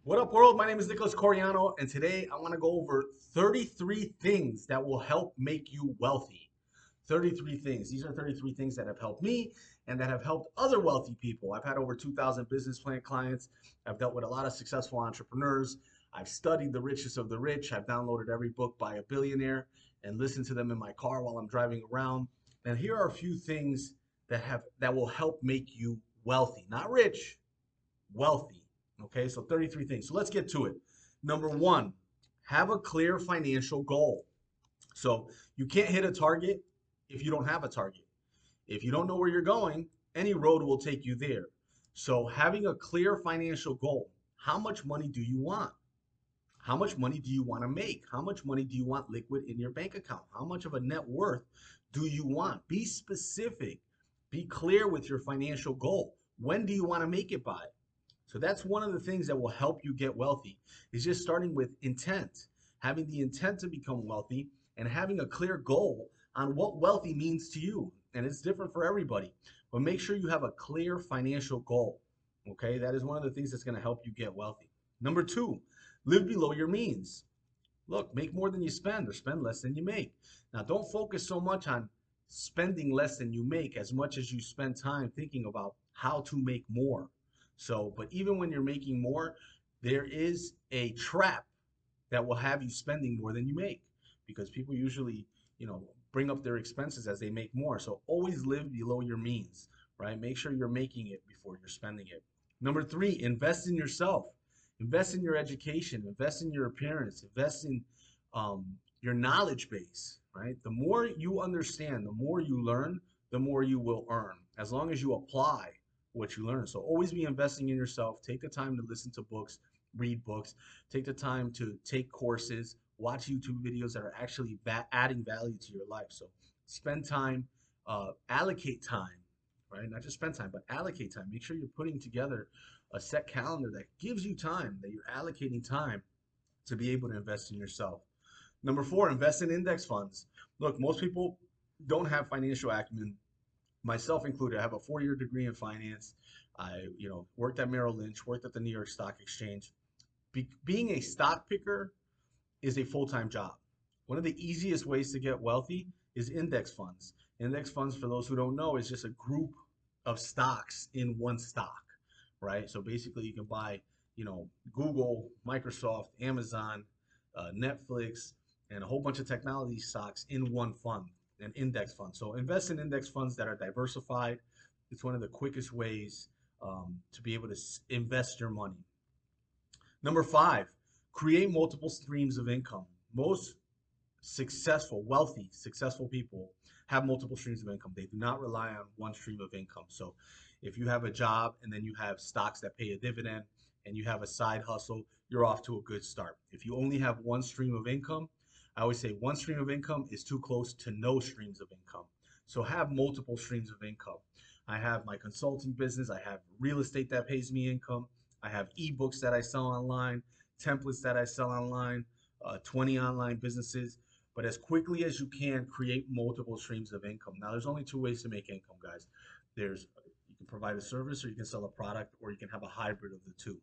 What up, world? My name is Nicholas Coriano, and today I want to go over 33 things that will help make you wealthy. 33 things. These are 33 things that have helped me and that have helped other wealthy people. I've had over 2,000 business plan clients. I've dealt with a lot of successful entrepreneurs. I've studied the richest of the rich. I've downloaded every book by a billionaire and listened to them in my car while I'm driving around. And here are a few things that will help make you wealthy. Not rich, wealthy. Okay, so 33 things. So let's get to it. Number one, have a clear financial goal. So you can't hit a target if you don't have a target. If you don't know where you're going, any road will take you there. So having a clear financial goal. How much money do you want? How much money do you want to make? How much money do you want liquid in your bank account? How much of a net worth do you want? Be specific. Be clear with your financial goal. When do you want to make it by? So that's one of the things that will help you get wealthy is just starting with intent, having the intent to become wealthy and having a clear goal on what wealthy means to you. And it's different for everybody, but make sure you have a clear financial goal. Okay, that is one of the things that's going to help you get wealthy. Number two, live below your means. Look, make more than you spend or spend less than you make. Now, don't focus so much on spending less than you make as much as you spend time thinking about how to make more. So, but even when you're making more, there is a trap that will have you spending more than you make because people usually, bring up their expenses as they make more. So always live below your means, right? Make sure you're making it before you're spending it. Number three, invest in yourself. Invest in your education, invest in your appearance, invest in your knowledge base, right? The more you understand, the more you learn, the more you will earn, as long as you apply what you learn. So always be investing in yourself. Take the time to listen to books, read books, take the time to take courses, watch YouTube videos that are actually adding value to your life. So spend time, allocate time, right? Not just spend time, but allocate time. Make sure you're putting together a set calendar that gives you time, that you're allocating time to be able to invest in yourself. Number four, invest in index funds. Look, most people don't have financial acumen, myself included. I have a 4-year degree in finance. I, worked at Merrill Lynch, worked at the New York Stock Exchange. Being a stock picker is a full-time job. One of the easiest ways to get wealthy is index funds. Index funds, for those who don't know, is just a group of stocks in one stock, right? So basically, you can buy, Google, Microsoft, Amazon, Netflix, and a whole bunch of technology stocks in one fund, an index fund. So invest in index funds that are diversified. It's one of the quickest ways to be able to invest your money. Number five, create multiple streams of income. Most successful, wealthy, successful people have multiple streams of income. They do not rely on one stream of income. So if you have a job and then you have stocks that pay a dividend and you have a side hustle, you're off to a good start. If you only have one stream of income, I always say one stream of income is too close to no streams of income. So have multiple streams of income. I have my consulting business. I have real estate that pays me income. I have ebooks that I sell online, templates that I sell online, 20 online businesses. But as quickly as you can, create multiple streams of income. Now, there's only two ways to make income, guys. You can provide a service, or you can sell a product, or you can have a hybrid of the two.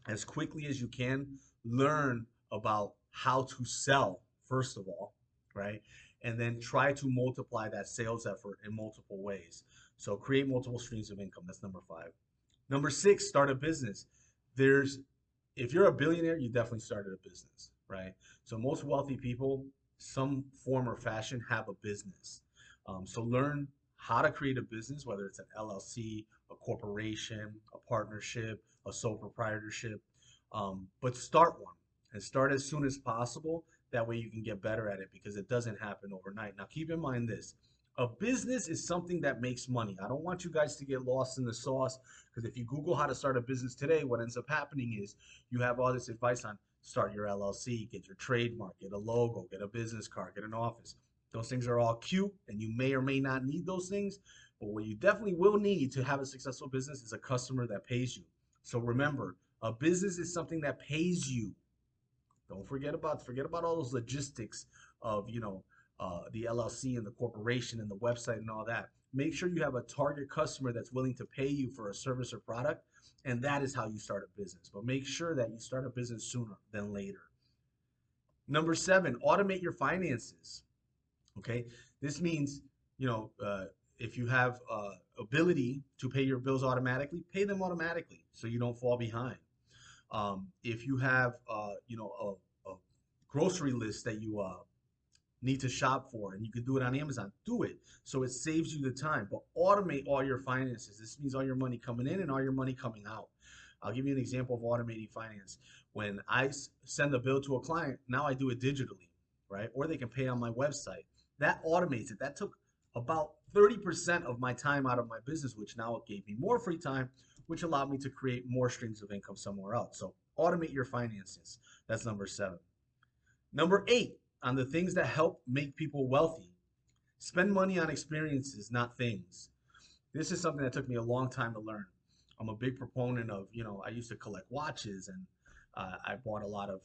As quickly as you can, learn about how to sell, first of all, right? And then try to multiply that sales effort in multiple ways. So create multiple streams of income. That's number five. Number six, start a business. There's, if you're a billionaire, you definitely started a business, right? So most wealthy people, some form or fashion, have a business. So learn how to create a business, whether it's an LLC, a corporation, a partnership, a sole proprietorship, but start one and start as soon as possible. That way you can get better at it because it doesn't happen overnight. Now, keep in mind this. A business is something that makes money. I don't want you guys to get lost in the sauce because if you Google how to start a business today, what ends up happening is you have all this advice on start your LLC, get your trademark, get a logo, get a business card, get an office. Those things are all cute and you may or may not need those things. But what you definitely will need to have a successful business is a customer that pays you. So remember, a business is something that pays you. Don't forget about all those logistics of the LLC and the corporation and the website and all that. make sure you have a target customer that's willing to pay you for a service or product, and that is how you start a business. But make sure that you start a business sooner than later. Number seven, automate your finances. Okay, this means, you know, if you have ability to pay your bills automatically, pay them automatically so you don't fall behind. If you have, a grocery list that you need to shop for and you can do it on Amazon, do it so it saves you the time. But automate all your finances. This means all your money coming in and all your money coming out. I'll give you an example of automating finance. When I send a bill to a client, now I do it digitally, right? Or they can pay on my website. That automates it. That took about 30% of my time out of my business, which now it gave me more free time, which allowed me to create more streams of income somewhere else. So automate your finances. That's number seven. Number eight, on the things that help make people wealthy. Spend money on experiences, not things. This is something that took me a long time to learn. I'm a big proponent of, I used to collect watches and I bought a lot of,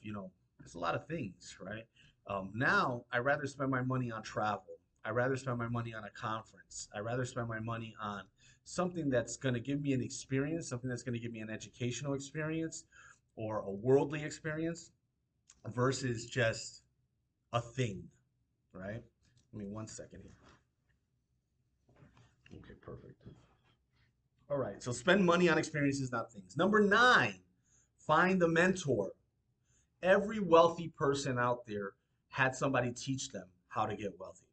there's a lot of things, right? Now I rather spend my money on travel. I rather spend my money on a conference. I rather spend my money on something that's going to give me an experience, something that's going to give me an educational experience or a worldly experience versus just a thing, right? Give me 1 second here. Okay, perfect. All right, so spend money on experiences, not things. Number nine, find a mentor. Every wealthy person out there had somebody teach them how to get wealthy.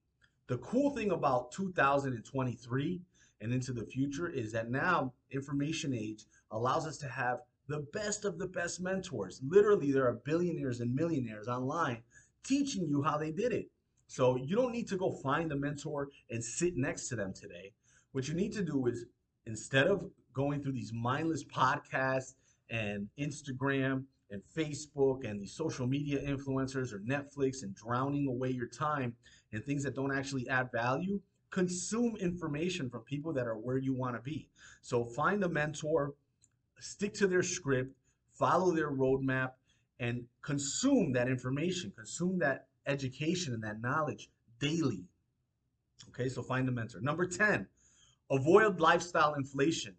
The cool thing about 2023 and into the future is that now information age allows us to have the best of the best mentors. Literally, there are billionaires and millionaires online teaching you how they did it. So you don't need to go find a mentor and sit next to them today. What you need to do is, instead of going through these mindless podcasts and Instagram and Facebook and these social media influencers or Netflix and drowning away your time in things that don't actually add value, consume information from people that are where you want to be. So find a mentor, stick to their script, follow their roadmap, and consume that information, consume that education and that knowledge daily. Okay, so find a mentor. Number 10, avoid lifestyle inflation.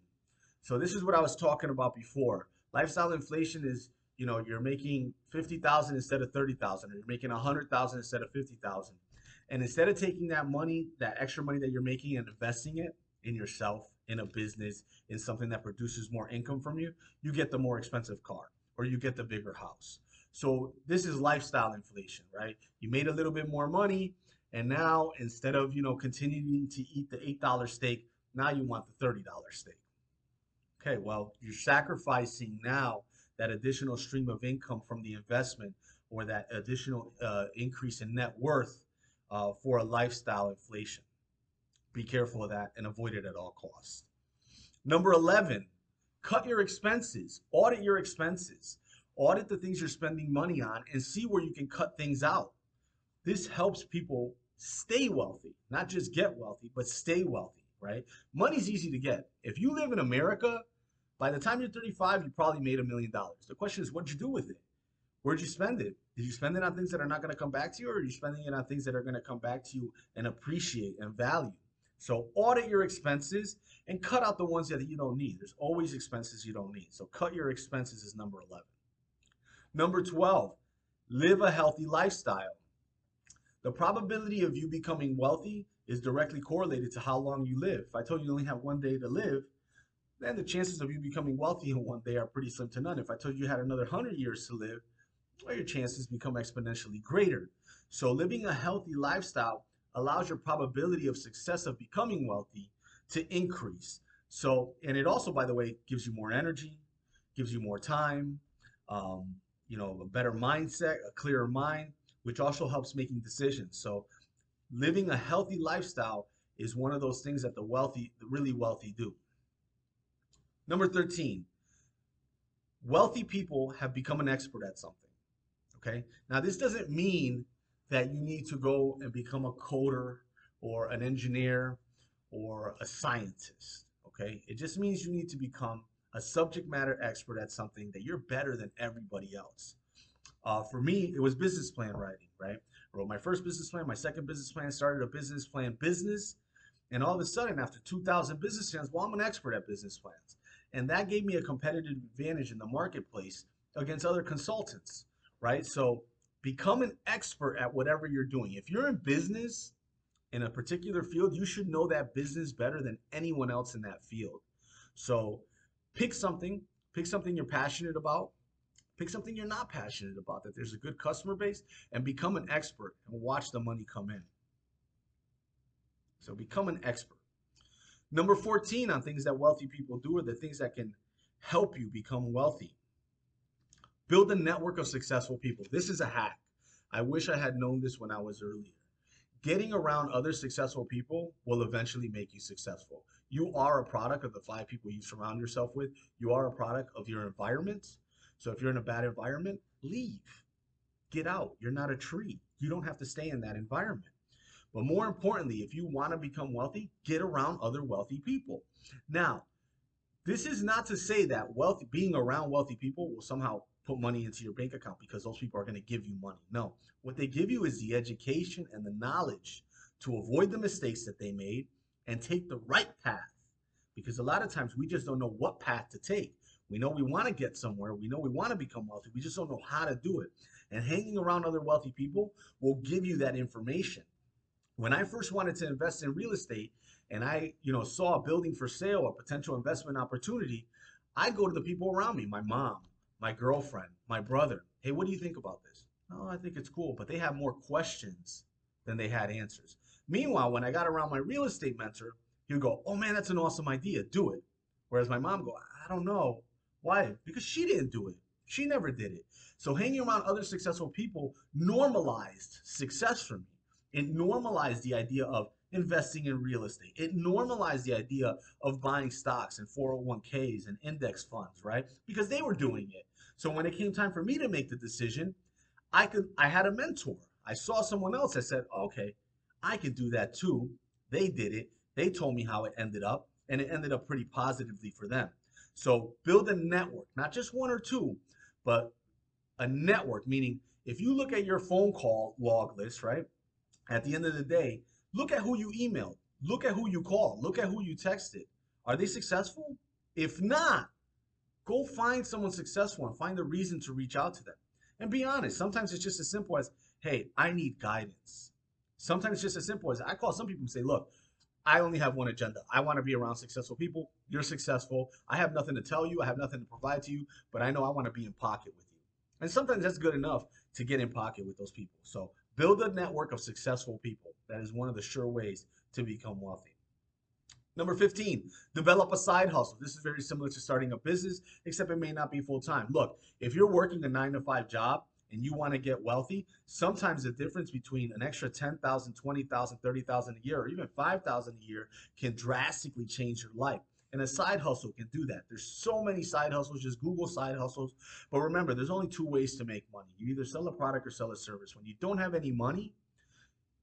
So this is what I was talking about before. Lifestyle inflation is, you're making 50,000 instead of 30,000, or you're making 100,000 instead of 50,000. And instead of taking that money, that extra money that you're making and investing it in yourself, in a business, in something that produces more income from you, you get the more expensive car or you get the bigger house. So this is lifestyle inflation, right? You made a little bit more money and now instead of, continuing to eat the $8 steak, now you want the $30 steak. Okay, well, you're sacrificing now that additional stream of income from the investment or that additional increase in net worth for a lifestyle inflation. Be careful of that and avoid it at all costs. Number 11, cut your expenses. Audit your expenses. Audit the things you're spending money on and see where you can cut things out. This helps people stay wealthy, not just get wealthy, but stay wealthy, right? Money's easy to get. If you live in America, by the time you're 35, you probably made $1 million. The question is, what'd you do with it? Where'd you spend it? Did you spend it on things that are not going to come back to you, or are you spending it on things that are going to come back to you and appreciate and value? So audit your expenses and cut out the ones that you don't need. There's always expenses you don't need. So cut your expenses is number 11. Number 12, live a healthy lifestyle. The probability of you becoming wealthy is directly correlated to how long you live. If I told you only have 1 day to live, then the chances of you becoming wealthy in 1 day are pretty slim to none. If I told you had another 100 years to live, well, your chances become exponentially greater. So living a healthy lifestyle allows your probability of success of becoming wealthy to increase. So, and it also, by the way, gives you more energy, gives you more time, a better mindset, a clearer mind, which also helps making decisions. So living a healthy lifestyle is one of those things that the really wealthy do. Number 13, wealthy people have become an expert at something. Okay. Now, this doesn't mean that you need to go and become a coder or an engineer or a scientist. Okay. It just means you need to become a subject matter expert at something that you're better than everybody else. For me, it was business plan writing, right? I wrote my first business plan, my second business plan, started a business plan business. And all of a sudden, after 2,000 business plans, well, I'm an expert at business plans. And that gave me a competitive advantage in the marketplace against other consultants, right? So become an expert at whatever you're doing. If you're in business in a particular field, you should know that business better than anyone else in that field. So pick something, pick something you're passionate about, pick something you're not passionate about, that there's a good customer base, and become an expert and watch the money come in. So become an expert. Number 14 on things that wealthy people do, are the things that can help you become wealthy. Build a network of successful people. This is a hack. I wish I had known this when I was earlier. Getting around other successful people will eventually make you successful. You are a product of the 5 people you surround yourself with. You are a product of your environment. So if you're in a bad environment, leave. Get out. You're not a tree. You don't have to stay in that environment. But more importantly, if you want to become wealthy, get around other wealthy people. Now, this is not to say that being around wealthy people will somehow put money into your bank account, because those people are going to give you money. No, what they give you is the education and the knowledge to avoid the mistakes that they made and take the right path. Because a lot of times we just don't know what path to take. We know we want to get somewhere. We know we want to become wealthy. We just don't know how to do it. And hanging around other wealthy people will give you that information. When I first wanted to invest in real estate and I, saw a building for sale, a potential investment opportunity, I go to the people around me, my mom, my girlfriend, my brother. Hey, what do you think about this? Oh, I think it's cool, but they have more questions than they had answers. Meanwhile, when I got around my real estate mentor, he would go, "Oh man, that's an awesome idea. Do it." Whereas my mom go, "I don't know." Why? Because she didn't do it. She never did it. So hanging around other successful people normalized success for me. It normalized the idea of investing in real estate. It normalized the idea of buying stocks and 401ks and index funds, right? Because they were doing it. So when it came time for me to make the decision, I had a mentor. I saw someone else. I said, "Okay, I could do that too." They did it. They told me how it ended up, and it ended up pretty positively for them. So build a network, not just one or two, but a network, meaning if you look at your phone call log list, right? At the end of the day, look at who you emailed, look at who you called, look at who you texted. Are they successful? If not, go find someone successful and find a reason to reach out to them. And be honest, sometimes it's just as simple as, "Hey, I need guidance." Sometimes it's just as simple as, I call some people and say, "Look, I only have one agenda. I want to be around successful people. You're successful. I have nothing to tell you. I have nothing to provide to you, but I know I want to be in pocket with you." And sometimes that's good enough to get in pocket with those people. So build a network of successful people. That is one of the sure ways to become wealthy. Number 15, develop a side hustle. This is very similar to starting a business, except it may not be full time. Look, if you're working a 9 to 5 job and you want to get wealthy, sometimes the difference between an extra 10,000, 20,000, 30,000 a year, or even 5,000 a year can drastically change your life. And a side hustle can do that. There's so many side hustles. Just Google side hustles. But remember, there's only 2 ways to make money. You either sell a product or sell a service. When you don't have any money,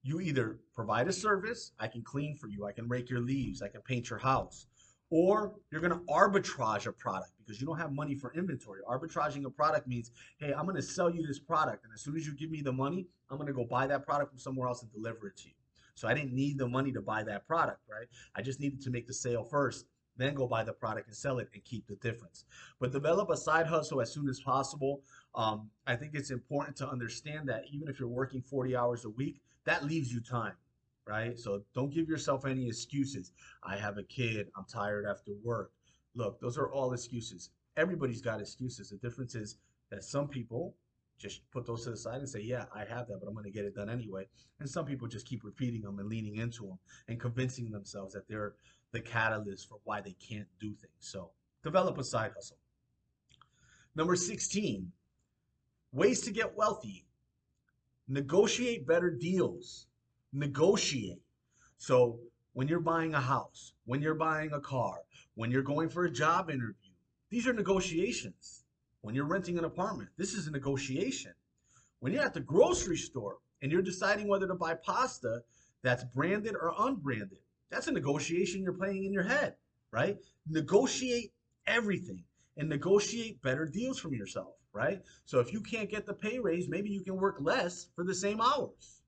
you either provide a service, I can clean for you, I can rake your leaves, I can paint your house, or you're going to arbitrage a product because you don't have money for inventory. Arbitraging a product means, hey, I'm going to sell you this product, and as soon as you give me the money, I'm going to go buy that product from somewhere else and deliver it to you. So I didn't need the money to buy that product, right? I just needed to make the sale first, then go buy the product and sell it and keep the difference. But develop a side hustle as soon as possible. I think it's important to understand that even if you're working 40 hours a week, that leaves you time, right? So don't give yourself any excuses. "I have a kid, I'm tired after work." Look, those are all excuses. Everybody's got excuses. The difference is that some people just put those to the side and say, "Yeah, I have that, but I'm going to get it done anyway." And some people just keep repeating them and leaning into them and convincing themselves that they're the catalyst for why they can't do things. So develop a side hustle. Number 16, ways to get wealthy. Negotiate better deals. Negotiate. So when you're buying a house, when you're buying a car, when you're going for a job interview, these are negotiations. When you're renting an apartment, this is a negotiation. When you're at the grocery store and you're deciding whether to buy pasta that's branded or unbranded, that's a negotiation you're playing in your head, right? Negotiate everything and negotiate better deals from yourself, right? So if you can't get the pay raise, maybe you can work less for the same hours.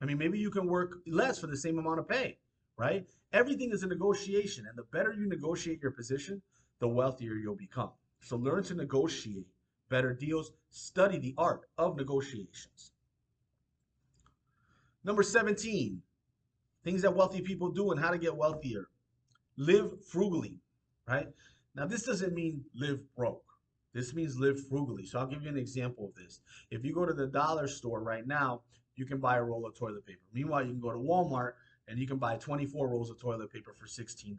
I mean, maybe you can work less for the same amount of pay, right? Everything is a negotiation, and the better you negotiate your position, the wealthier you'll become. So learn to negotiate better deals, study the art of negotiations. Number 17, things that wealthy people do and how to get wealthier. Live frugally, right? Now, this doesn't mean live broke. This means live frugally. So I'll give you an example of this. If you go to the dollar store right now, you can buy a roll of toilet paper. Meanwhile, you can go to Walmart and you can buy 24 rolls of toilet paper for $16.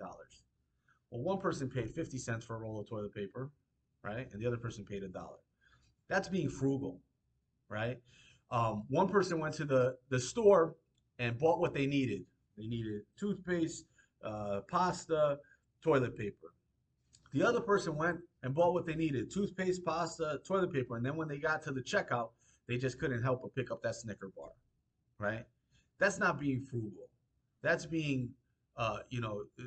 Well, one person paid 50 cents for a roll of toilet paper, right? And the other person paid $1. That's being frugal, right? One person went to the store and bought what they needed. They needed toothpaste, pasta, toilet paper. The other person went and bought what they needed: toothpaste, pasta, toilet paper. And then when they got to the checkout, they just couldn't help but pick up that Snicker bar, right? That's not being frugal. That's being,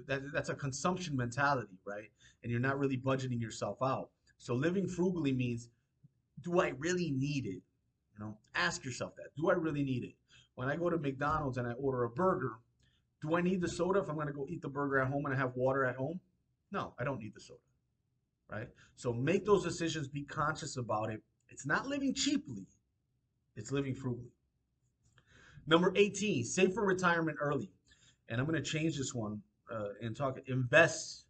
that's a consumption mentality, right? And you're not really budgeting yourself out. So living frugally means, do I really need it? Ask yourself that. Do I really need it? When I go to McDonald's and I order a burger, do I need the soda if I'm going to go eat the burger at home and I have water at home? No, I don't need the soda, right? So make those decisions, be conscious about it. It's not living cheaply, it's living frugally. Number 18, save for retirement early. And I'm going to change this one and talk invest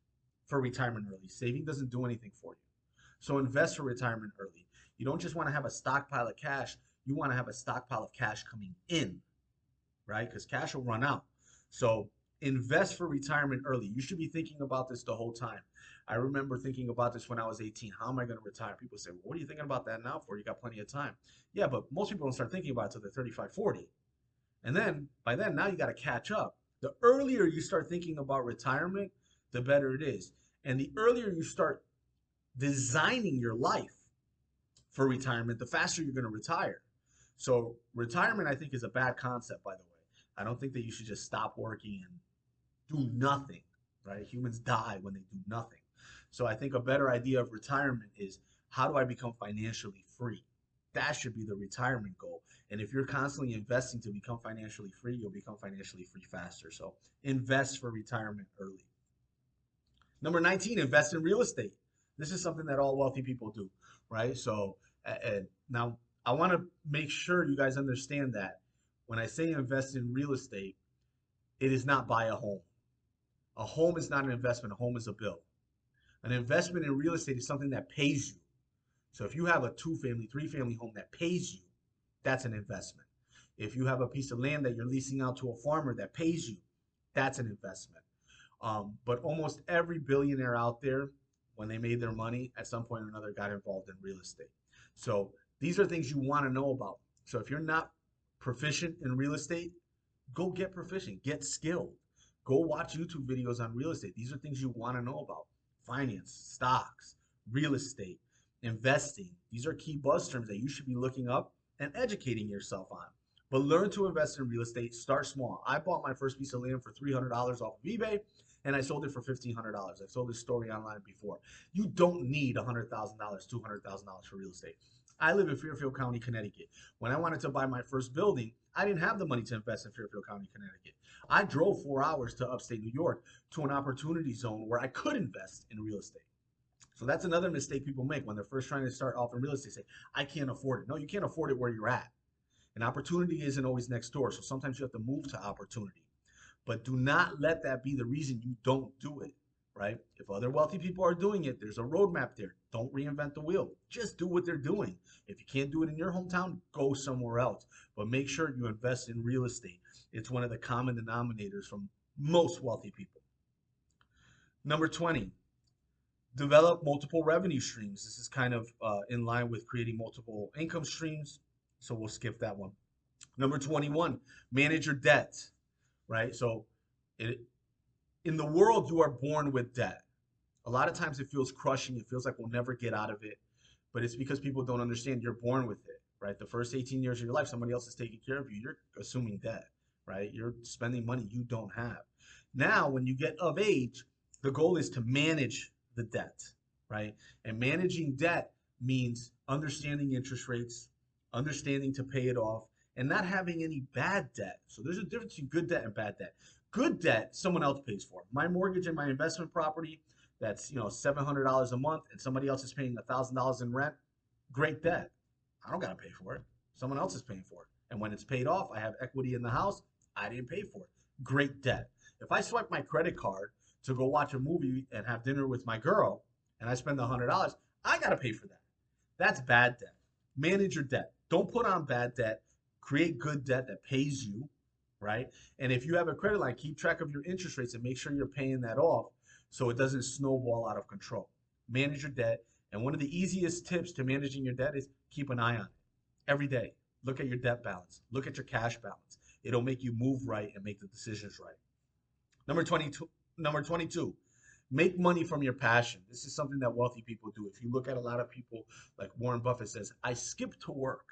for retirement early. Saving doesn't do anything for you. So invest for retirement early. You don't just want to have a stockpile of cash, you want to have a stockpile of cash coming in, right? Because cash will run out. So invest for retirement early. You should be thinking about this the whole time. I remember thinking about this when I was 18. How am I going to retire? People say, well, what are you thinking about that now for? You got plenty of time. Yeah, but most people don't start thinking about it until they're 35, 40. And then by then, now you got to catch up. The earlier you start thinking about retirement, the better it is. And the earlier you start designing your life for retirement, the faster you're going to retire. So retirement, I think, is a bad concept, by the way. I don't think that you should just stop working and do nothing, right? Humans die when they do nothing. So I think a better idea of retirement is, how do I become financially free? That should be the retirement goal. And if you're constantly investing to become financially free, you'll become financially free faster. So invest for retirement early. Number 19, invest in real estate. This is something that all wealthy people do, right? So now I want to make sure you guys understand that when I say invest in real estate, it is not buy a home. A home is not an investment. A home is a bill. An investment in real estate is something that pays you. So if you have a 2-family, 3-family home that pays you, that's an investment. If you have a piece of land that you're leasing out to a farmer that pays you, that's an investment. But almost every billionaire out there, when they made their money, at some point or another got involved in real estate. So these are things you want to know about. So if you're not proficient in real estate, go get proficient, get skilled. Go watch YouTube videos on real estate. These are things you want to know about. Finance, stocks, real estate, investing. These are key buzz terms that you should be looking up and educating yourself on. But learn to invest in real estate. Start small. I bought my first piece of land for $300 off of eBay, and I sold it for $1,500. I've told this story online before. You don't need $100,000, $200,000 for real estate. I live in Fairfield County, Connecticut. When I wanted to buy my first building, I didn't have the money to invest in Fairfield County, Connecticut. I drove 4 hours to upstate New York to an opportunity zone where I could invest in real estate. So that's another mistake people make when they're first trying to start off in real estate. Say, I can't afford it. No, you can't afford it where you're at. And opportunity isn't always next door. So sometimes you have to move to opportunity. But do not let that be the reason you don't do it, right? If other wealthy people are doing it, there's a roadmap there. Don't reinvent the wheel. Just do what they're doing. If you can't do it in your hometown, go somewhere else. But make sure you invest in real estate. It's one of the common denominators from most wealthy people. Number 20, develop multiple revenue streams. This is kind of in line with creating multiple income streams. So we'll skip that one. Number 21, manage your debt, right? So in the world, you are born with debt. A lot of times it feels crushing. It feels like we'll never get out of it. But it's because people don't understand you're born with it, right? The first 18 years of your life, somebody else is taking care of you. You're assuming debt, right? You're spending money you don't have. Now, when you get of age, the goal is to manage the debt, right? And managing debt means understanding interest rates, understanding to pay it off, and not having any bad debt. So there's a difference between good debt and bad debt. Good debt, someone else pays for. My mortgage and my investment property, that's $700 a month, and somebody else is paying $1,000 in rent. Great debt. I don't gotta pay for it. Someone else is paying for it. And when it's paid off, I have equity in the house. I didn't pay for it. Great debt. If I swipe my credit card to go watch a movie and have dinner with my girl, and I spend $100, I gotta pay for that. That's bad debt. Manage your debt. Don't put on bad debt. Create good debt that pays you, right? And if you have a credit line, keep track of your interest rates and make sure you're paying that off so it doesn't snowball out of control. Manage your debt. And one of the easiest tips to managing your debt is keep an eye on it every day. Look at your debt balance. Look at your cash balance. It'll make you move right and make the decisions right. Number 22, number 22, make money from your passion. This is something that wealthy people do. If you look at a lot of people, like Warren Buffett says, I skip to work,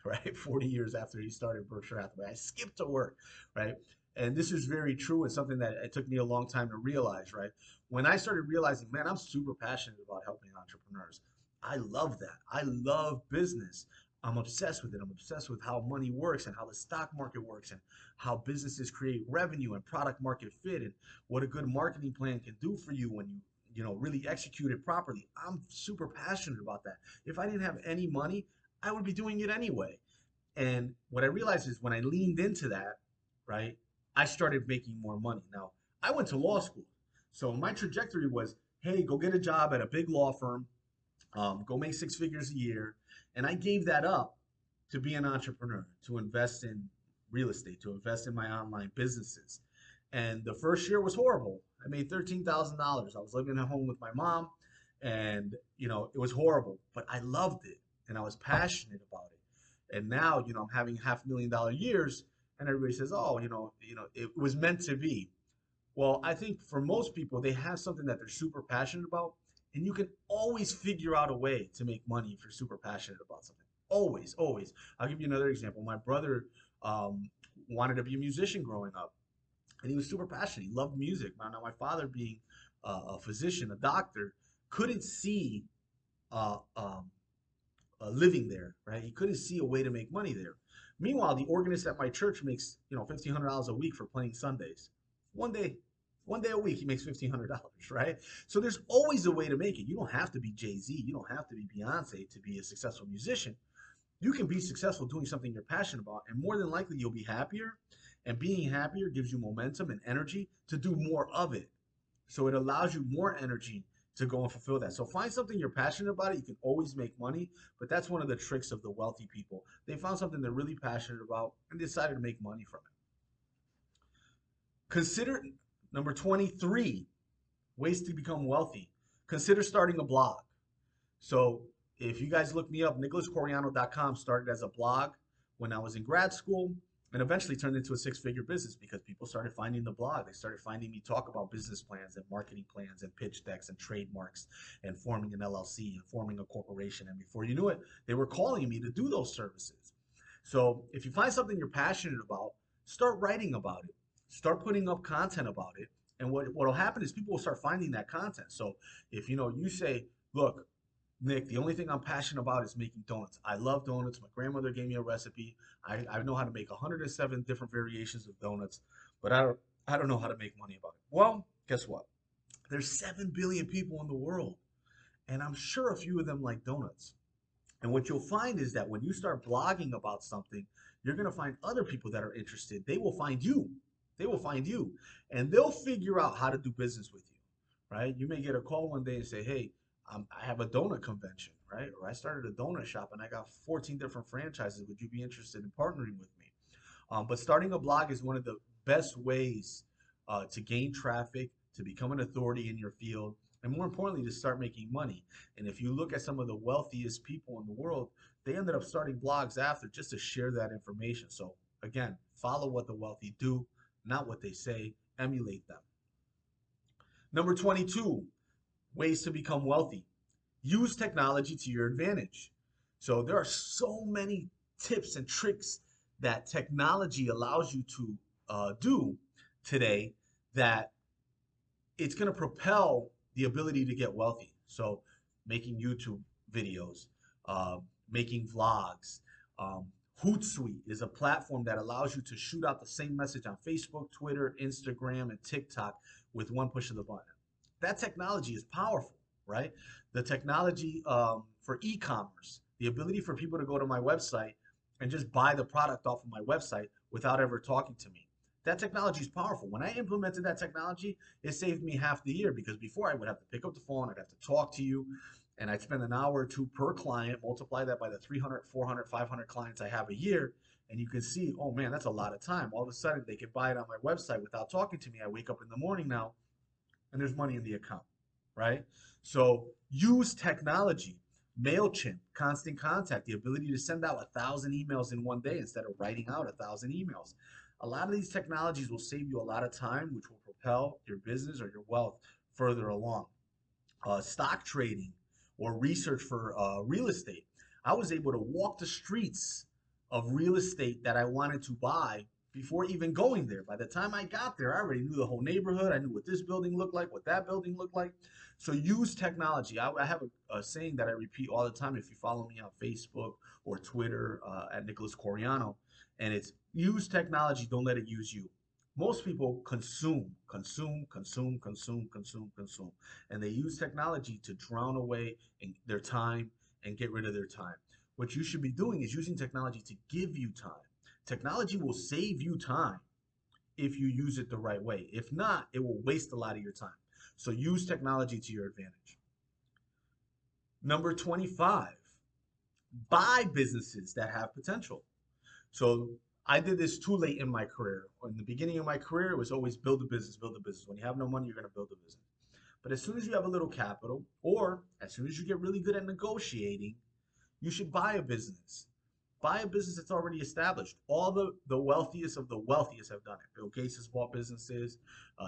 right? 40 years after he started Berkshire Hathaway, I skipped to work, right? And this is very true and something that it took me a long time to realize, right? When I started realizing, man, I'm super passionate about helping entrepreneurs. I love that. I love business. I'm obsessed with it. I'm obsessed with how money works and how the stock market works and how businesses create revenue and product market fit and what a good marketing plan can do for you when you really execute it properly. I'm super passionate about that. If I didn't have any money, I would be doing it anyway. And what I realized is when I leaned into that, right, I started making more money. Now, I went to law school. So my trajectory was, hey, go get a job at a big law firm, go make six figures a year. And I gave that up to be an entrepreneur, to invest in real estate, to invest in my online businesses. And the first year was horrible. I made $13,000. I was living at home with my mom, and it was horrible, but I loved it and I was passionate about it. And now, I'm having $500,000 years, and everybody says, "Oh, it was meant to be." Well, I think for most people, they have something that they're super passionate about, and you can always figure out a way to make money if you're super passionate about something. Always, always. I'll give you another example. My brother um, wanted to be a musician growing up, and he was super passionate. He loved music. Now, my father, being a physician, a doctor, couldn't see uh, um, a living there, right? He couldn't see a way to make money there. Meanwhile, the organist at my church makes $1,500 a week for playing Sundays. One day, one day a week, he makes $1,500, right? So there's always a way to make it. You don't have to be Jay-Z. You don't have to be Beyonce to be a successful musician. You can be successful doing something you're passionate about, and more than likely you'll be happier. And being happier gives you momentum and energy to do more of it. So it allows you more energy to go and fulfill that. So find something you're passionate about. You can always make money, but that's one of the tricks of the wealthy people. They found something they're really passionate about and decided to make money from it. Consider number 23, ways to become wealthy. Consider starting a blog. So if you guys look me up, nicholascoriano.com started as a blog when I was in grad school and eventually turned into a six-figure business because people started finding the blog. They started finding me talk about business plans and marketing plans and pitch decks and trademarks and forming an LLC and forming a corporation. And before you knew it, they were calling me to do those services. So if you find something you're passionate about, start writing about it. Start putting up content about it. And what'll happen is people will start finding that content. So if you say, look, Nick, the only thing I'm passionate about is making donuts. I love donuts. My grandmother gave me a recipe. I know how to make 107 different variations of donuts, but I don't know how to make money about it. Well, guess what? There's 7 billion people in the world, and I'm sure a few of them like donuts. And what you'll find is that when you start blogging about something, you're going to find other people that are interested. They will find you. They will find you, and they'll figure out how to do business with you, right? You may get a call one day and say, hey, I have a donut convention, right? Or I started a donut shop and I got 14 different franchises. Would you be interested in partnering with me? But starting a blog is one of the best ways to gain traffic, to become an authority in your field, and more importantly, to start making money. And if you look at some of the wealthiest people in the world, they ended up starting blogs after just to share that information. So again, follow what the wealthy do, not what they say, emulate them. Number 22, ways to become wealthy. Use technology to your advantage. So there are so many tips and tricks that technology allows you to do today that it's going to propel the ability to get wealthy. So making YouTube videos, making vlogs, Hootsuite is a platform that allows you to shoot out the same message on Facebook, Twitter, Instagram, and TikTok with one push of the button. That technology is powerful, right? The technology for e-commerce, the ability for people to go to my website and just buy the product off of my website without ever talking to me. That technology is powerful. When I implemented that technology, it saved me half the year because before I would have to pick up the phone, I'd have to talk to you, and I'd spend an hour or two per client, multiply that by the 300, 400, 500 clients I have a year, and you can see, oh man, that's a lot of time. All of a sudden, they can buy it on my website without talking to me. I wake up in the morning now, and there's money in the account, right? So use technology. MailChimp, Constant Contact, the ability to send out 1,000 emails in one day instead of writing out 1,000 emails. A lot of these technologies will save you a lot of time, which will propel your business or your wealth further along. Stock trading or research for real estate. I was able to walk the streets of real estate that I wanted to buy before even going there. By the time I got there, I already knew the whole neighborhood. I knew what this building looked like, what that building looked like. So use technology. I have a saying that I repeat all the time if you follow me on Facebook or Twitter at Nicholas Coriano, and it's use technology, don't let it use you. Most people consume, consume, consume, consume, consume, consume, and they use technology to drown away their time and get rid of their time. What you should be doing is using technology to give you time. Technology will save you time if you use it the right way. If not, it will waste a lot of your time. So use technology to your advantage. Number 25, buy businesses that have potential. So I did this too late in my career. In the beginning of my career, it was always build a business, build a business. When you have no money, you're going to build a business. But as soon as you have a little capital, or as soon as you get really good at negotiating, you should buy a business. Buy a business that's already established. All the wealthiest of the wealthiest have done it. Bill Gates has bought businesses.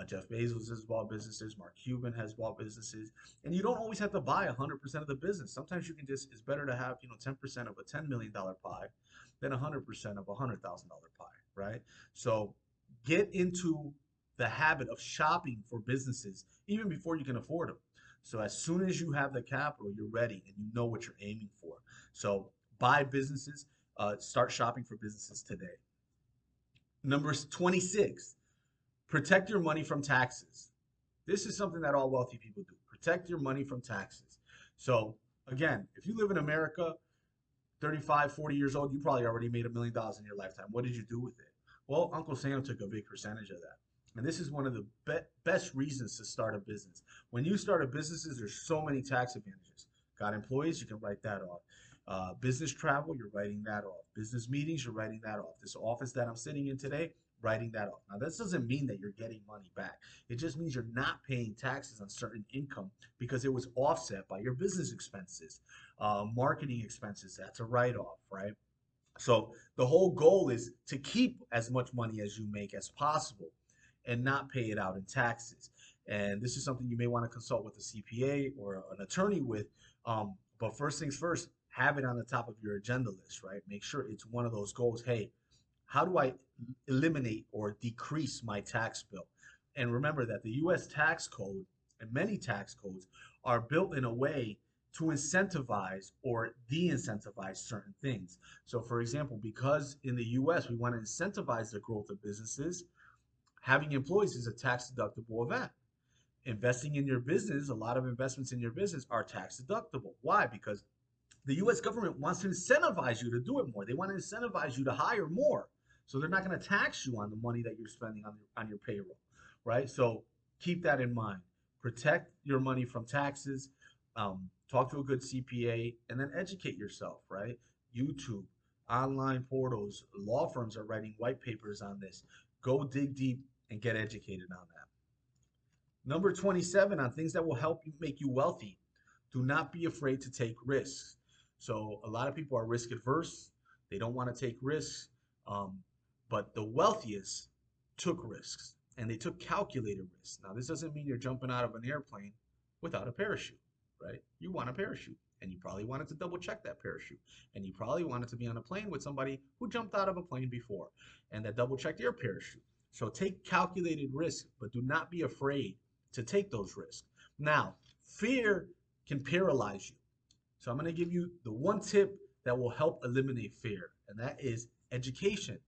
Jeff Bezos has bought businesses. Mark Cuban has bought businesses. And you don't always have to buy 100% of the business. Sometimes you can just, it's better to have, 10% of a $10 million pie than 100% of a $100,000 pie, right? So get into the habit of shopping for businesses even before you can afford them. So as soon as you have the capital, you're ready and you know what you're aiming for. So buy businesses, start shopping for businesses today. Number 26, protect your money from taxes. This is something that all wealthy people do. Protect your money from taxes. So again, if you live in America, 35, 40 years old, you probably already made $1 million in your lifetime. What did you do with it? Well, Uncle Sam took a big percentage of that. And this is one of the best reasons to start a business. When you start a business, there's so many tax advantages. Got employees, you can write that off. Business travel, you're writing that off. Business meetings, you're writing that off. This office that I'm sitting in today, writing that off. Now, this doesn't mean that you're getting money back. It just means you're not paying taxes on certain income because it was offset by your business expenses, marketing expenses. That's a write-off, right? So the whole goal is to keep as much money as you make as possible and not pay it out in taxes. And this is something you may want to consult with a CPA or an attorney with. But first things first, have it on the top of your agenda list, right? Make sure it's one of those goals. Hey, how do I eliminate or decrease my tax bill? And remember that the US tax code and many tax codes are built in a way to incentivize or de-incentivize certain things. So for example, because in the US we want to incentivize the growth of businesses, having employees is a tax deductible event. Investing in your business, a lot of investments in your business are tax deductible. Why? Because the US government wants to incentivize you to do it more. They want to incentivize you to hire more. So they're not going to tax you on the money that you're spending on your payroll, right? So keep that in mind. Protect your money from taxes. Talk to a good CPA and then educate yourself, right? YouTube, online portals, law firms are writing white papers on this. Go dig deep and get educated on that. Number 27 on things that will help you make you wealthy. Do not be afraid to take risks. So a lot of people are risk adverse. They don't want to take risks. But the wealthiest took risks and they took calculated risks. Now, this doesn't mean you're jumping out of an airplane without a parachute, right? You want a parachute and you probably wanted to double check that parachute. And you probably wanted to be on a plane with somebody who jumped out of a plane before and that double checked your parachute. So take calculated risks, but do not be afraid to take those risks. Now, fear can paralyze you. So I'm going to give you the one tip that will help eliminate fear. and that is education.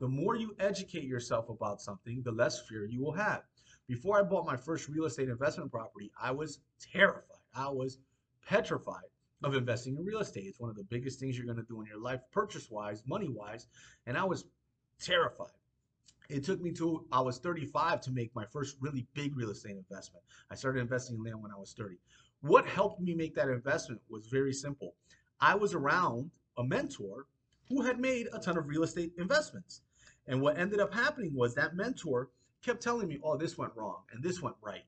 The more you educate yourself about something, the less fear you will have. Before I bought my first real estate investment property, I was terrified. I was petrified of investing in real estate. It's one of the biggest things you're going to do in your life, purchase wise, money wise. And I was terrified. It took me to I was 35 to make my first really big real estate investment. I started investing in land when I was 30. What helped me make that investment was very simple. I was around a mentor who had made a ton of real estate investments. And what ended up happening was that mentor kept telling me, oh, this went wrong and this went right.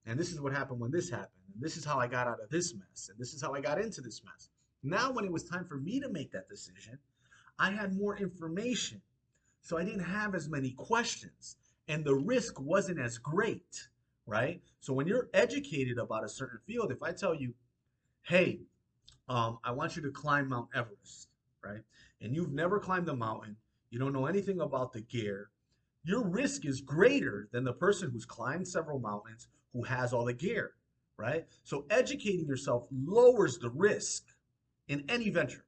And this is what happened when this happened. And this is how I got out of this mess. And this is how I got into this mess. Now, when it was time for me to make that decision, I had more information. So I didn't have as many questions and the risk wasn't as great, right? So when you're educated about a certain field, if I tell you, hey, I want you to climb Mount Everest, right? And you've never climbed the mountain, you don't know anything about the gear, your risk is greater than the person who's climbed several mountains who has all the gear, right? So educating yourself lowers the risk in any venture.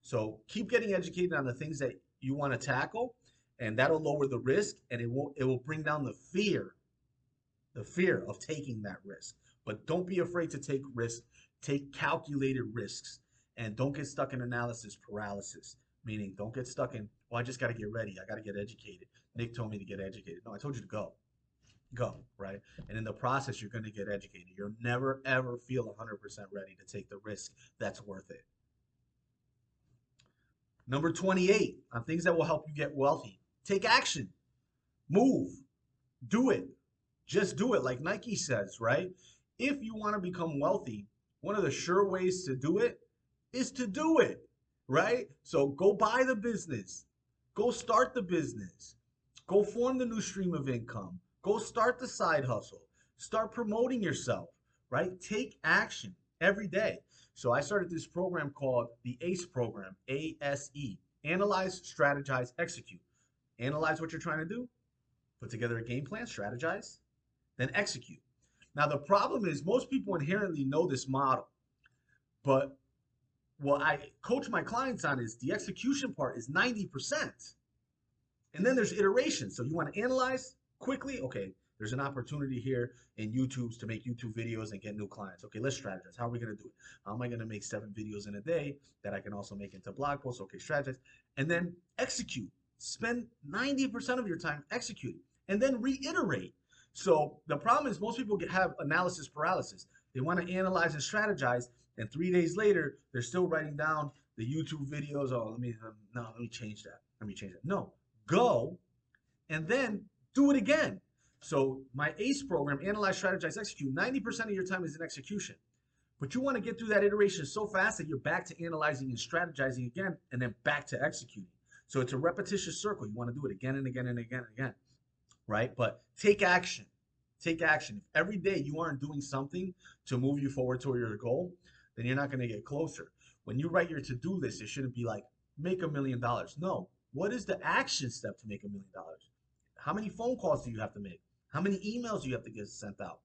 So keep getting educated on the things that you want to tackle, and that'll lower the risk, and it will bring down the fear of taking that risk. But don't be afraid to take risks. Take calculated risks, and don't get stuck in analysis paralysis. Meaning, don't get stuck in, oh, I just got to get ready. I got to get educated. Nick told me to get educated. No, I told you to go. Go, right? And in the process, you're going to get educated. You'll never, ever feel 100% ready to take the risk that's worth it. Number 28 on things that will help you get wealthy. Take action. Move. Do it. Just do it, like Nike says, right? If you want to become wealthy, one of the sure ways to do it is to do it, right? So go buy the business. Go start the business. Go form the new stream of income. Go start the side hustle. Start promoting yourself, right? Take action every day. So I started this program called the ACE program, ASE. Analyze, strategize, execute. Analyze what you're trying to do. Put together a game plan, strategize, then execute. Now, the problem is most people inherently know this model, but what I coach my clients on is the execution part is 90%. And then there's iteration. So you want to analyze quickly. Okay, there's an opportunity here in YouTube's to make YouTube videos and get new clients. Okay, let's strategize. How are we going to do it? How am I going to make 7 videos in a day that I can also make into blog posts? Okay, strategize. And then execute. Spend 90% of your time executing and then reiterate. So the problem is most people have analysis paralysis. They want to analyze and strategize, and 3 days later, they're still writing down the YouTube videos. Oh, let me change that. Let me change that. No, go and then do it again. So my ACE program, analyze, strategize, execute, 90% of your time is in execution. But you want to get through that iteration so fast that you're back to analyzing and strategizing again, and then back to executing. So it's a repetitious circle. You want to do it again and again and again and again, right? But take action. Take action. If every day you aren't doing something to move you forward toward your goal, then you're not going to get closer. When you write your to-do list, it shouldn't be like, make $1 million. No. What is the action step to make $1 million? How many phone calls do you have to make? How many emails do you have to get sent out?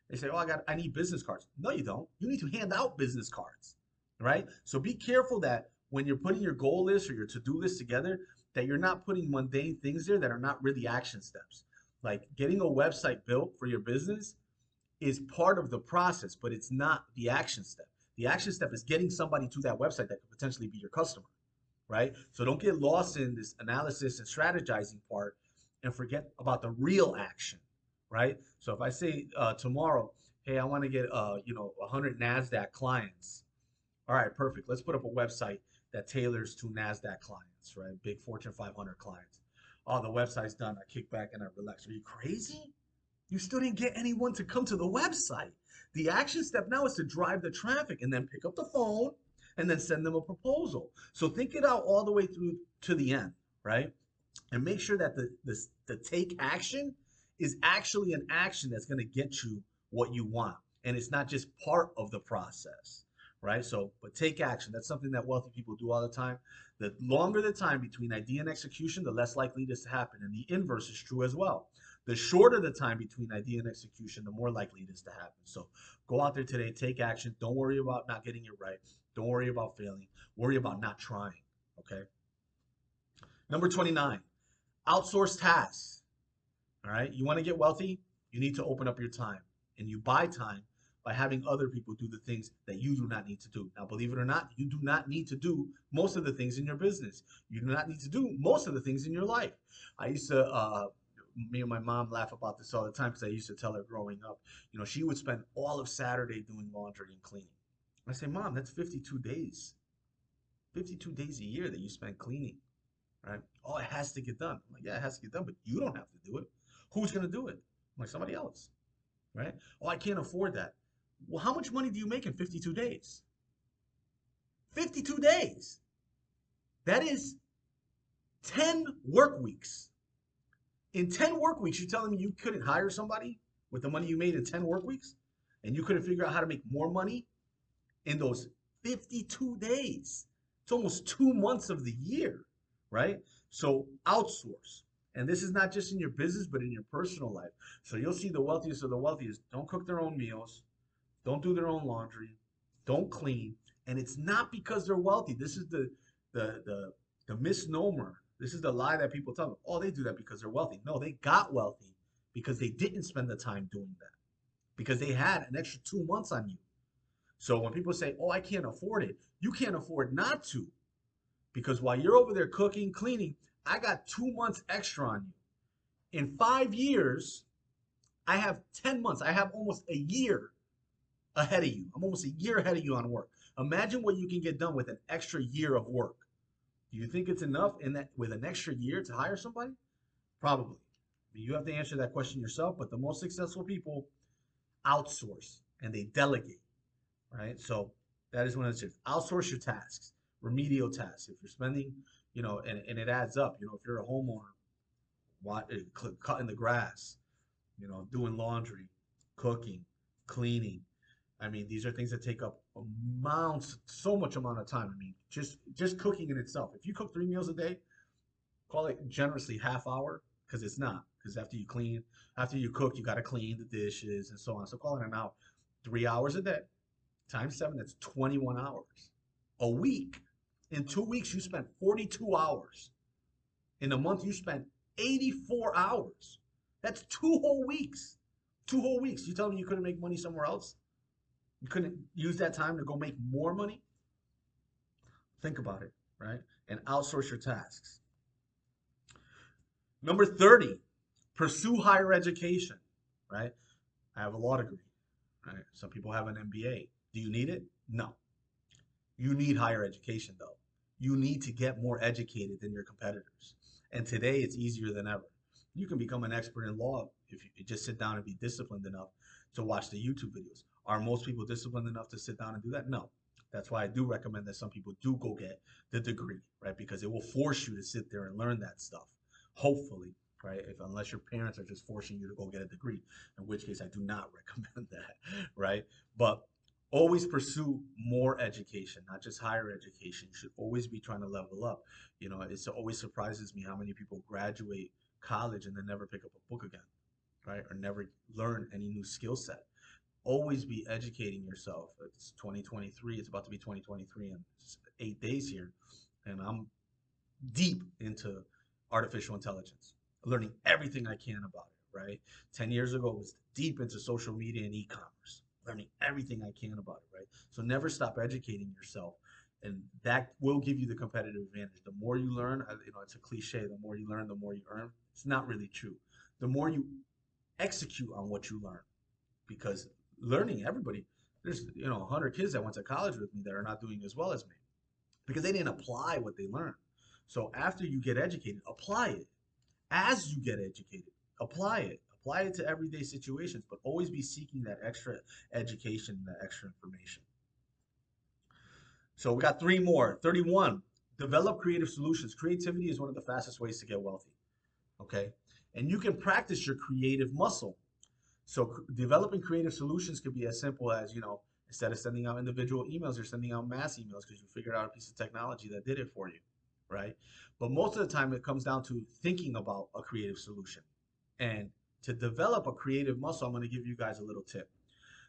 They say, oh, I need business cards. No, you don't. You need to hand out business cards, right? So be careful that when you're putting your goal list or your to-do list together, that you're not putting mundane things there that are not really action steps. Like getting a website built for your business is part of the process, but it's not the action step. The action step is getting somebody to that website that could potentially be your customer, right? So don't get lost in this analysis and strategizing part and forget about the real action, right? So if I say tomorrow, hey, I want to get 100 NASDAQ clients. All right, perfect. Let's put up a website that tailors to NASDAQ clients, right? Big Fortune 500 clients. Oh, the website's done. I kick back and I relax. Are you crazy? You still didn't get anyone to come to the website. The action step now is to drive the traffic and then pick up the phone and then send them a proposal. So think it out all the way through to the end, right? And make sure that the take action is actually an action that's going to get you what you want. And it's not just part of the process, right? So, but take action. That's something that wealthy people do all the time. The longer the time between idea and execution, the less likely it is to happen. And the inverse is true as well. The shorter the time between idea and execution, the more likely it is to happen. So go out there today, take action. Don't worry about not getting it right. Don't worry about failing. Worry about not trying, okay? Number 29, outsource tasks. All right. You want to get wealthy? You need to open up your time. And you buy time by having other people do the things that you do not need to do. Now, believe it or not, you do not need to do most of the things in your business. You do not need to do most of the things in your life. I used to, me and my mom laugh about this all the time because I used to tell her growing up, she would spend all of Saturday doing laundry and cleaning. I say, Mom, that's 52 days. 52 days a year that you spend cleaning, right? Oh, it has to get done. I'm like, yeah, it has to get done, but you don't have to do it. Who's going to do it? I'm like, somebody else, right? Oh, I can't afford that. Well, how much money do you make in 52 days? 52 days. That is 10 work weeks. In 10 work weeks, you're telling me you couldn't hire somebody with the money you made in 10 work weeks? And you couldn't figure out how to make more money in those 52 days? It's almost 2 months of the year, right? So outsource. And this is not just in your business, but in your personal life. So you'll see the wealthiest of the wealthiest don't cook their own meals, don't do their own laundry, don't clean. And it's not because they're wealthy. This is the misnomer. This is the lie that people tell them. Oh, they do that because they're wealthy. No, they got wealthy because they didn't spend the time doing that. Because they had an extra 2 months on you. So when people say, oh, I can't afford it, you can't afford not to. Because while you're over there cooking, cleaning, I got 2 months extra on you. In 5 years, I have 10 months. I have almost a year ahead of you. I'm almost a year ahead of you on work. Imagine what you can get done with an extra year of work. Do you think it's enough in that with an extra year to hire somebody? Probably. You have to answer that question yourself, but the most successful people outsource and they delegate, right? So that is one of the tips. Outsource your tasks, remedial tasks. If you're spending, and it adds up, if you're a homeowner, cutting the grass, doing laundry, cooking, cleaning. I mean, these are things that take up so much amount of time. I mean, just cooking in itself. If you cook 3 meals a day, call it generously half hour, because it's not. Because after you cook, you got to clean the dishes and so on. So call it an hour. 3 hours a day times seven, that's 21 hours. A week. In 2 weeks, you spent 42 hours. In a month, you spent 84 hours. That's 2 whole weeks. 2 whole weeks. You tell me you couldn't make money somewhere else? You couldn't use that time to go make more money? Think about it, right? And outsource your tasks. Number 30, pursue higher education, right? I have a law degree, right? Some people have an MBA. Do you need it? No. You need higher education, though. You need to get more educated than your competitors. And today it's easier than ever. You can become an expert in law if you just sit down and be disciplined enough to watch the YouTube videos. Are most people disciplined enough to sit down and do that? No. That's why I do recommend that some people do go get the degree, right? Because it will force you to sit there and learn that stuff. Hopefully, right? Unless your parents are just forcing you to go get a degree, in which case I do not recommend that, right? But always pursue more education, not just higher education. You should always be trying to level up. It always surprises me how many people graduate college and then never pick up a book again, right? Or never learn any new skill set. Always be educating yourself. It's 2023. It's about to be 2023 in 8 days here. And I'm deep into artificial intelligence, learning everything I can about it, right? 10 years ago, it was deep into social media and e-commerce, learning everything I can about it, right? So never stop educating yourself. And that will give you the competitive advantage. The more you learn, it's a cliche, the more you learn, the more you earn. It's not really true. The more you execute on what you learn, because learning, there's 100 kids that went to college with me that are not doing as well as me because they didn't apply what they learned. So after you get educated, apply it. As you get educated, apply it. Apply it to everyday situations, but always be seeking that extra education, that extra information. So we got three more. 31, develop creative solutions. Creativity is one of the fastest ways to get wealthy. Okay. And you can practice your creative muscle. So developing creative solutions could be as simple as, instead of sending out individual emails, you're sending out mass emails because you figured out a piece of technology that did it for you, right? But most of the time it comes down to thinking about a creative solution. And to develop a creative muscle, I'm going to give you guys a little tip.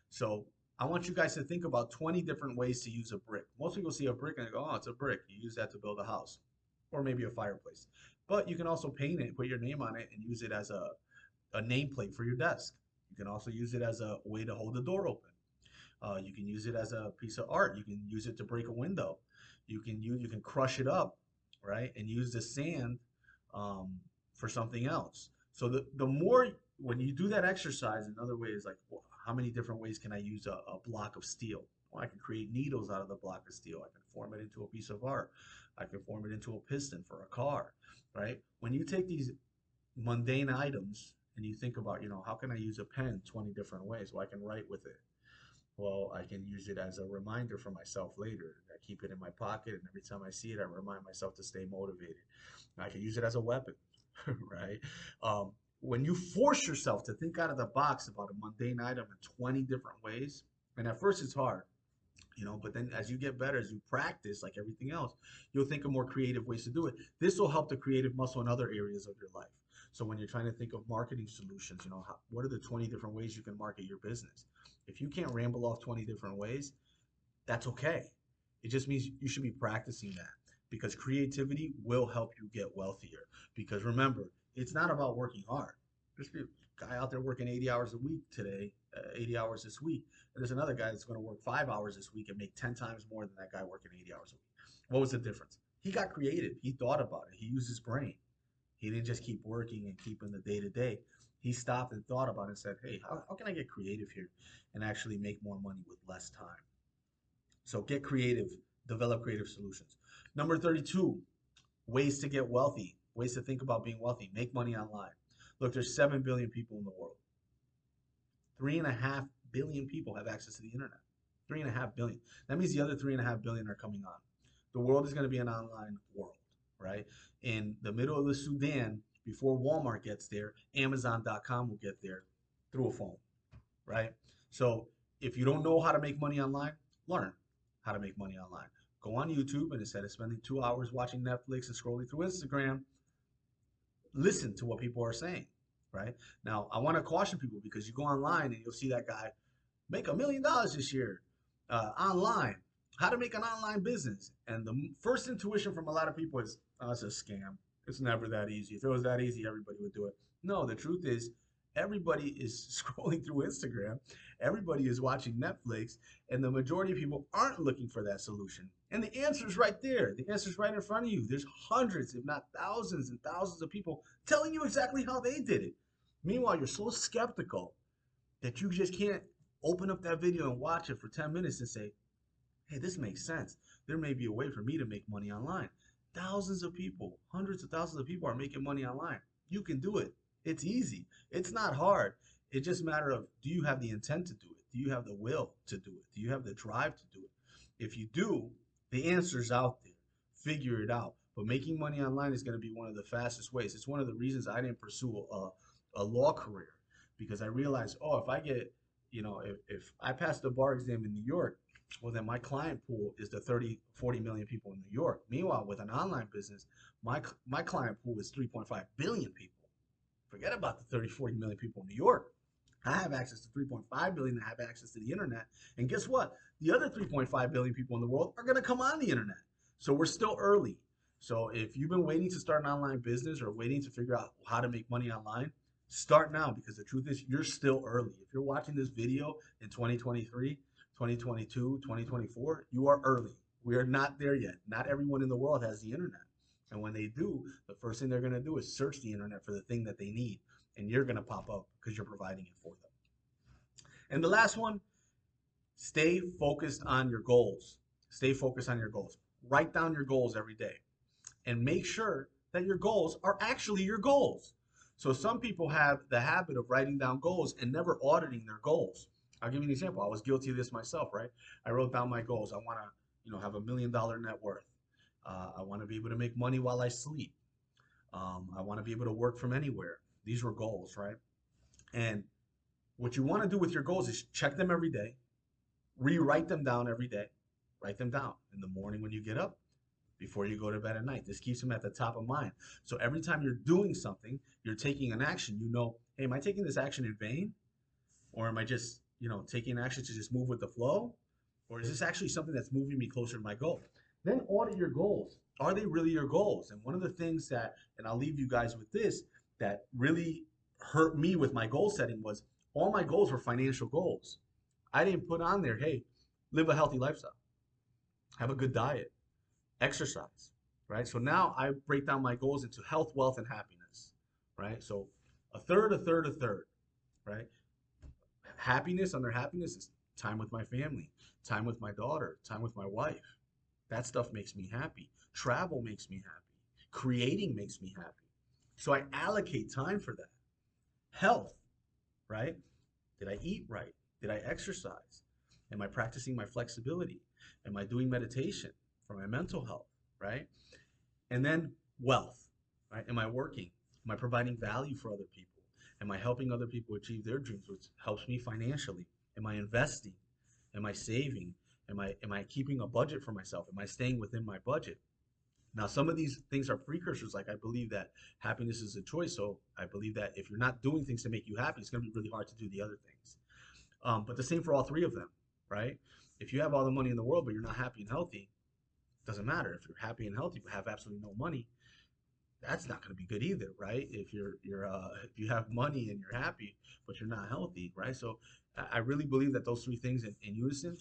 So I want you guys to think about 20 different ways to use a brick. Most people see a brick and they go, oh, it's a brick. You use that to build a house. or maybe a fireplace. But you can also paint it, put your name on it, and use it as a nameplate for your desk. You can also use it as a way to hold the door open. You can use it as a piece of art. You can use it to break a window. You can crush it up, right, and use the sand um, for something else. So the more when you do that exercise, another way is like, well, how many different ways can I use a block of steel? Well, I can create needles out of the block of steel. I can form it into a piece of art. I can form it into a piston for a car, right? When you take these mundane items and you think about, how can I use a pen 20 different ways? Well, I can write with it. Well, I can use it as a reminder for myself later. I keep it in my pocket, and every time I see it, I remind myself to stay motivated. I can use it as a weapon, right? When you force yourself to think out of the box about a mundane item in 20 different ways, and at first it's hard, but then as you get better, as you practice, like everything else, you'll think of more creative ways to do it. This will help the creative muscle in other areas of your life. So when you're trying to think of marketing solutions, what are the 20 different ways you can market your business? If you can't ramble off 20 different ways, that's okay. It just means you should be practicing that, because creativity will help you get wealthier. Because remember, it's not about working hard. There's a guy out there working 80 hours a week today, 80 hours this week. And there's another guy that's going to work 5 hours this week and make 10 times more than that guy working 80 hours a week. What was the difference? He got creative. He thought about it. He used his brain. He didn't just keep working and keeping the day to day. He stopped and thought about it and said, hey, how can I get creative here and actually make more money with less time? So get creative, develop creative solutions. Number 32, ways to get wealthy, ways to think about being wealthy, make money online. Look, there's 7 billion people in the world. 3.5 billion people have access to the internet. 3.5 billion. That means the other 3.5 billion are coming on. The world is going to be an online world, right? In the middle of the Sudan, before Walmart gets there, Amazon.com will get there through a phone, right? So if you don't know how to make money online, learn how to make money online. Go on YouTube, and instead of spending 2 hours watching Netflix and scrolling through Instagram, listen to what people are saying, right? Now, I want to caution people, because you go online and you'll see that guy make $1 million this year online. How to make an online business. And the first intuition from a lot of people is, oh, it's a scam. It's never that easy. If it was that easy, everybody would do it. No, the truth is, everybody is scrolling through Instagram. Everybody is watching Netflix. And the majority of people aren't looking for that solution. And the answer is right there. The answer is right in front of you. There's hundreds, if not thousands and thousands of people telling you exactly how they did it. Meanwhile, you're so skeptical that you just can't open up that video and watch it for 10 minutes and say, hey, this makes sense. There may be a way for me to make money online. Thousands of people, hundreds of thousands of people are making money online. You can do it. It's easy. It's not hard. It's just a matter of, do you have the intent to do it? Do you have the will to do it? Do you have the drive to do it? If you do, the answer's out there. Figure it out. But making money online is going to be one of the fastest ways. It's one of the reasons I didn't pursue a law career, because I realized, oh, if I get, if I pass the bar exam in New York, well, then my client pool is the 30, 40 million people in New York. Meanwhile, with an online business, my client pool is 3.5 billion people. Forget about the 30, 40 million people in New York. I have access to 3.5 billion that have access to the internet. And guess what? The other 3.5 billion people in the world are going to come on the internet. So we're still early. So if you've been waiting to start an online business or waiting to figure out how to make money online, start now, because the truth is you're still early. If you're watching this video in 2023, 2022, 2024, you are early. We are not there yet. Not everyone in the world has the internet. And when they do, the first thing they're going to do is search the internet for the thing that they need. And you're going to pop up because you're providing it for them. And the last one, stay focused on your goals. Stay focused on your goals. Write down your goals every day and make sure that your goals are actually your goals. So some people have the habit of writing down goals and never auditing their goals. I'll give you an example. I was guilty of this myself, right? I wrote down my goals. I want to, have $1 million net worth. I want to be able to make money while I sleep. I want to be able to work from anywhere. These were goals, right? And what you want to do with your goals is check them every day, rewrite them down every day, write them down in the morning when you get up, before you go to bed at night. This keeps them at the top of mind. So every time you're doing something, you're taking an action, hey, am I taking this action in vain? Or am I just, taking action to just move with the flow? Or is this actually something that's moving me closer to my goal? Then audit your goals. Are they really your goals? And one of the things that, and I'll leave you guys with this, that really hurt me with my goal setting was all my goals were financial goals. I didn't put on there, hey, live a healthy lifestyle, have a good diet, exercise, right? So now I break down my goals into health, wealth, and happiness, right? So a third, a third, a third, right? Happiness, under happiness is time with my family, time with my daughter, time with my wife. That stuff makes me happy. Travel makes me happy. Creating makes me happy. So I allocate time for that. Health, right? Did I eat right? Did I exercise? Am I practicing my flexibility? Am I doing meditation for my mental health, right? And then wealth, right? Am I working? Am I providing value for other people? Am I helping other people achieve their dreams, which helps me financially? Am I investing? Am I saving? Am I keeping a budget for myself? Am I staying within my budget? Now, some of these things are precursors. Like I believe that happiness is a choice. So I believe that if you're not doing things to make you happy, it's going to be really hard to do the other things. But the same for all three of them, right? If you have all the money in the world, but you're not happy and healthy, doesn't matter. If you're happy and healthy but have absolutely no money, that's not going to be good either, right? If you have money and you're happy but you're not healthy, right? So I really believe that those three things in unison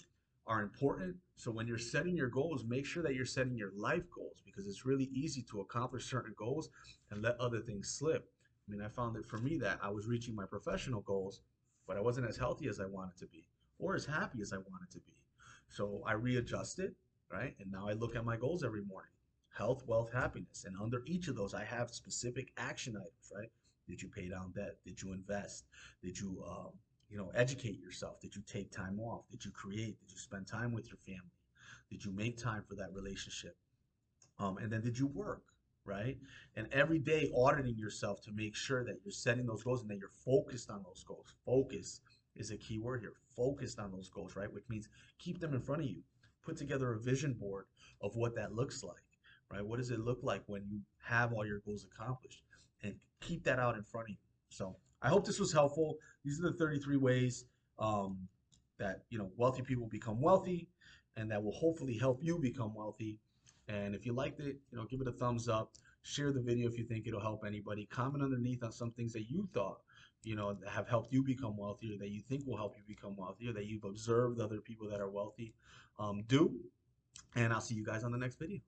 are important. So when you're setting your goals, make sure that you're setting your life goals, because it's really easy to accomplish certain goals and let other things slip. I mean, I found that for me that I was reaching my professional goals, but I wasn't as healthy as I wanted to be or as happy as I wanted to be. So I readjusted, right? And now I look at my goals every morning: health, wealth, happiness. And under each of those, I have specific action items, right? Did you pay down debt? Did you invest? Did you, educate yourself? Did you take time off? Did you create? Did you spend time with your family? Did you make time for that relationship? And then did you work, right? And every day auditing yourself to make sure that you're setting those goals and that you're focused on those goals. Focus is a key word here. Focused on those goals, right? Which means keep them in front of you. Put together a vision board of what that looks like, right? What does it look like when you have all your goals accomplished? And keep that out in front of you. So I hope this was helpful. These are the 33 ways um, that wealthy people become wealthy, and that will hopefully help you become wealthy. And if you liked it, give it a thumbs up. Share the video if you think it'll help anybody. Comment underneath on some things that you thought, have helped you become wealthy, or that you think will help you become wealthy, or that you've observed other people that are wealthy do. And I'll see you guys on the next video.